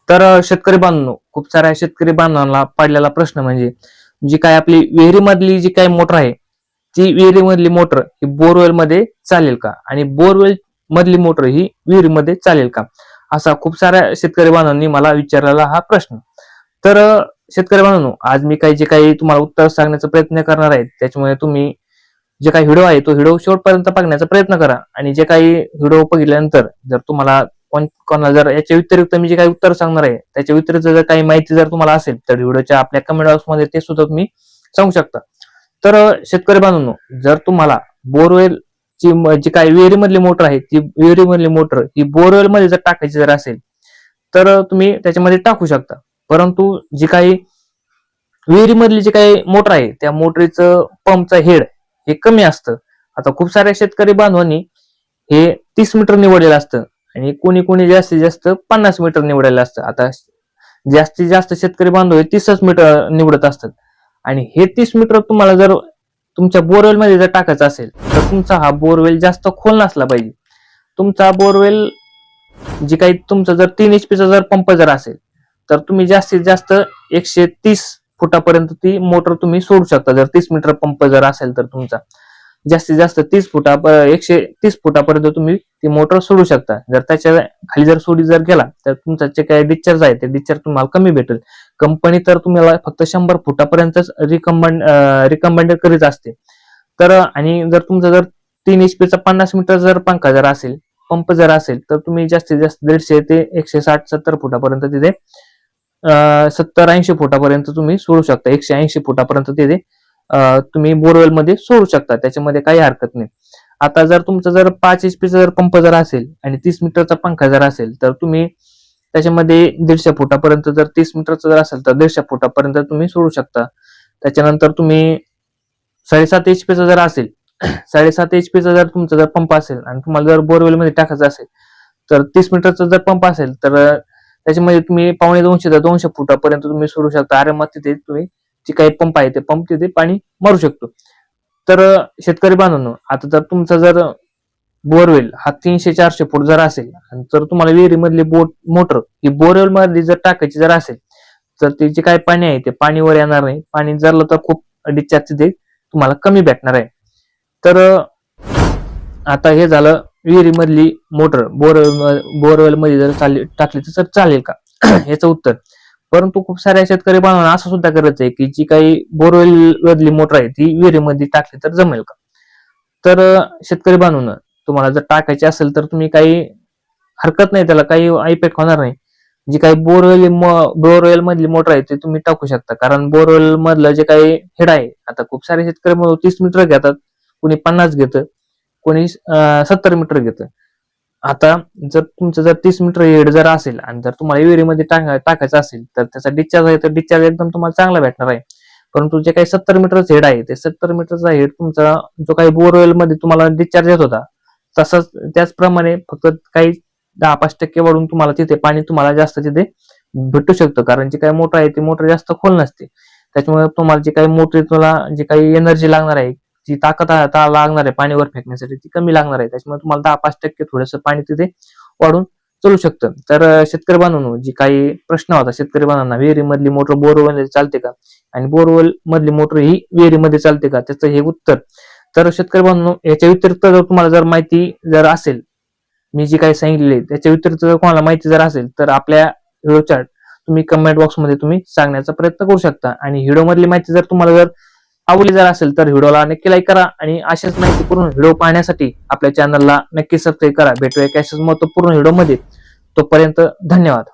तर शेतकरी बांधवांनो, खूप साऱ्या शेतकरी बांधवांना पडलेला प्रश्न म्हणजे जी काय आपली विहिरीमधली जी काही मोटर आहे, ती विहिरीमधली मोटर ही बोरवेल मध्ये चालेल का, आणि बोरवेल मधली मोटर ही विहिरीमध्ये चालेल का, असा खूप साऱ्या शेतकरी बांधवांनी मला विचारलेला हा प्रश्न. तर शेतकरी बांधवांनो, आज मी जे काही तुम्हाला उत्तर सांगण्याचा प्रयत्न करणार आहे, त्याच्यामुळे तुम्ही जे काही व्हिडिओ आहे तो व्हिडिओ शेवटपर्यंत बघण्याचा प्रयत्न करा. आणि जे काही व्हिडिओ बघितल्यानंतर जर तुम्हाला कोणाला जर याच्या व्यतिरिक्त मी जे काही उत्तर सांगणार आहे त्याच्या व्यतिरिक्त जर काही माहिती जर तुम्हाला असेल तर व्हिडिओच्या आपल्या कमेंट बॉक्स मध्ये ते सुद्धा तुम्ही सांगू शकता. तर शेतकरी बांधवांनो, जर तुम्हाला बोरवेल ची जी काही विहिरीमधली मोटर आहे ती विहिरीमधली मोटर ही बोरवेल मध्ये जर टाकायची जर असेल तर तुम्ही त्याच्यामध्ये टाकू शकता. परंतु जी काही विहिरीमधली जी काही मोटर आहे त्या मोटरीचं पंपचं हेड हे कमी असतं. आता खूप साऱ्या शेतकरी बांधवांनी हे 30 मीटर निवडलेलं असतं आणि कोणी कोणी जास्तीत जास्त 50 मीटर निवडलेलं असतं. आता जास्तीत जास्त शेतकरी बांधव हे 30 मीटर निवडत असतात. आणि हे 30 मीटर तुम्हाला जर तुमच्या बोरवेल मध्ये जर टाकायचं असेल तर तुमचा हा बोरवेल जास्त खोल नसला पाहिजे. तुमचा बोरवेल जी काही तुमचा जर 3 HP चा जर पंप जर असेल तर तुम्ही जास्तीत जास्त 130 फुटापर्यंत ती मोटर तुम्ही सोडू शकता. जर 30 मीटर पंप जर असेल तर तुमचा जास्तीत जास्त 130 फुटापर्यंत तुम्ही ती मोटर सोडू शकता. जर त्याच्या खाली जर सोडी जर गेला तर तुमचा जे काही डिस्चार्ज आहे ते डिस्चार्ज तुम्हाला कमी भेटेल. कंपनी तर तुम्हाला फक्त 100 फुटापर्यंतच रिकमेंड करीत असते. तर आणि जर तुमचा जर 3 HP चा 50 मीटर जर पंखा जर असेल पंप जर असेल तर तुम्ही जास्तीत जास्त 150 ते 160-70 फुटापर्यंत तिथे 70-80 फुटापर्यंत तुम्ही सोडू शकता. 180 फुटापर्यंत तिथे तुम्ही बोरवेल मध्ये सोडू शकता. त्याच्यामध्ये काही हरकत नाही. आता जर तुमचा जर 5 HP चा जर पंप जर असेल आणि 30 मीटरचा पंखा जर असेल तर तुम्ही त्याच्यामध्ये 150 फुटापर्यंत जर 30 मीटरचा जर असेल तर 150 फुटापर्यंत तुम्ही सोडू शकता. त्याच्यानंतर तुम्ही 7.5 HP चा जर असेल 7.5 HP चा जर तुमचा जर पंप असेल आणि तुम्हाला जर बोरवेल मध्ये टाकायचं असेल तर 30 मीटरचा जर पंप असेल तर त्याच्यामध्ये तुम्ही 250 ते 200 फुटापर्यंत तुम्ही सोडू शकता. अरे मग तिथे तुम्ही जे काही पंप आहे ते पंप तिथे पाणी मारू शकतो. तर शेतकरी बांधवांनो, आता जर तुमचा जर बोरवेल हा 300-400 फूट जर असेल आणि जर तुम्हाला विहिरीमधली मोटर ही बोरवेल मध्ये जर टाकायची जर असेल तर ते जे काही पाणी आहे ते पाणीवर येणार नाही. पाणी जरलं तर खूप डिस्चार्ज तिथे तुम्हाला कमी भेटणार आहे. तर आता हे झालं विहिरीमधली मोटर बोरवेल मध्ये जर टाकली तर चालेल का याचं उत्तर. परंतु खूप साऱ्या शेतकरी बांधवांना असं सुद्धा करायचं आहे की जी काही बोरवेल मधली मोटर आहे ती विहिरीमध्ये टाकली तर जमेल का. तर शेतकरी बांधवांना, तुम्हाला जर टाकायची असेल तर तुम्ही काही हरकत नाही, त्याला काही इफेक्ट होणार नाही. जी काही बोरवेल मधली मोटर आहे ती तुम्ही टाकू शकता. कारण बोरवेल मधलं जे काही हेड आहे, आता खूप सारे शेतकरी 30 मीटर घेतात, कोणी 50 घेतं, कोणी 70 मीटर घेतं. आता जर तुमचं जर 30 मीटर हेड जर असेल आणि जर तुम्हाला विहिरीमध्ये टाकायचं असेल तर त्याचा डिस्चार्ज आहे तर डिस्चार्ज एकदम तुम्हाला चांगला भेटणार आहे. परंतु जे काही 70 मीटरचं हेड आहे ते 70 मीटरचा हेड तुमचा जो काही बोरवेल मध्ये तुम्हाला डिस्चार्ज येत होता तसंच त्याचप्रमाणे फक्त काही 10-5% वाढून तुम्हाला तिथे पाणी तुम्हाला जास्त तिथे भेटू शकतं. कारण जी काही मोटर आहे ती मोटर जास्त खोल नसते. त्याच्यामुळे तुम्हाला जी काही मोटरीला जी काही एनर्जी लागणार आहे, जी ताकद लागणार आहे पाणीवर फेकण्यासाठी ती कमी लागणार आहे. त्याच्यामुळे तुम्हाला 10-5% थोडंसं पाणी तिथे वाढून चालू शकतं. तर शेतकरी बांधवांनो, जी काही प्रश्न होता शेतकरी बांधवांना, विहिरीमधली मोटर बोरवेल मध्ये चालते का आणि बोरवेल मधली मोटर ही विहिरीमध्ये चालते का, त्याचं हे उत्तर. तर शेतकरी बांधवांनो, याच्या व्यतिरिक्त जर तुम्हाला जर माहिती जर असेल, मी जी काही सांगितलेली त्याच्या व्यतिरिक्त जर कोणाला माहिती जर असेल तर आपल्या व्हिडिओच्या तुम्ही कमेंट बॉक्स मध्ये तुम्ही सांगण्याचा प्रयत्न करू शकता. आणि व्हिडिओ मधली माहिती जर तुम्हाला जर आवडली जर असेल तर व्हिडिओला नक्की लाईक करा आणि अशाच माहिती पूर्ण व्हिडिओ पाहण्यासाठी आपल्या चॅनलला नक्की सबस्क्राईब करा. भेटूया अशाच महत्त्वपूर्ण व्हिडिओ मध्ये. तोपर्यंत धन्यवाद.